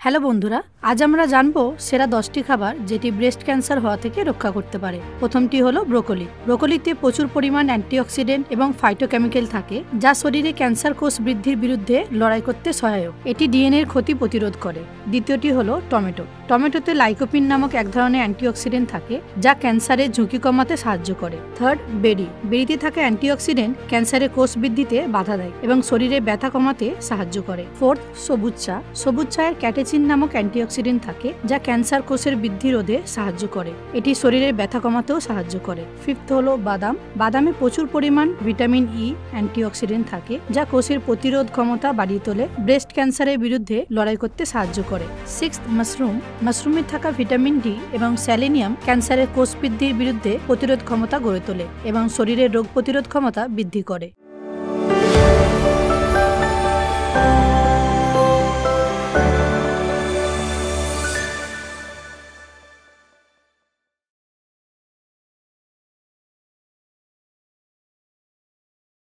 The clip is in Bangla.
হ্যালো বন্ধুরা, আজ আমরা জানবো সেরা 10টি খাবার যেটি ব্রেস্ট ক্যান্সার হওয়া থেকে রক্ষা করতে পারে। প্রথমটি হলো ব্রোকলি। ব্রোকলিতে প্রচুর পরিমাণ অ্যান্টিঅক্সিডেন্ট এবং ফাইটোকেমিক্যাল থাকে যা শরীরে ক্যান্সার কোষ বৃদ্ধির বিরুদ্ধে লড়াই করতে সহায়ক। এটি ডিএনএর ক্ষতি প্রতিরোধ করে। দ্বিতীয়টি হলো টমেটো। টমেটোতে লাইকোপিন নামক এক ধরনের অ্যান্টিঅক্সিডেন্ট থাকে যা ক্যান্সারের ঝুঁকি কমাতে সাহায্য করে। থার্ড, বেরি। বেরিতে থাকা অ্যান্টিঅক্সিডেন্ট ক্যান্সারের কোষ বৃদ্ধিতে বাধা দেয় এবং শরীরে ব্যথা কমাতে সাহায্য করে। ফোর্থ, সবুজ চা। সবুজ চায়ের ক্যাটেচিন নামক অ্যান্টিঅক্সিডেন্ট থাকে যা ক্যান্সার কোষের বৃদ্ধি রোধে সাহায্য করে। এটি শরীরের ব্যথা কমাতেও সাহায্য করে। ফিফথ হলো বাদাম। বাদামে প্রচুর পরিমাণ ভিটামিন ই অ্যান্টিঅক্সিডেন্ট থাকে যা কোষের প্রতিরোধ ক্ষমতা বাড়িয়ে তোলে, ব্রেস্ট ক্যান্সারের বিরুদ্ধে লড়াই করতে সাহায্য করে। Sixth, mushroom. মাশরুমে থাকা ভিটামিন ডি এবং সেলেনিয়াম ক্যান্সারের কোষ বৃদ্ধির বিরুদ্ধে প্রতিরোধ ক্ষমতা গড়ে তোলে এবং শরীরের রোগ প্রতিরোধ ক্ষমতা বৃদ্ধি করে।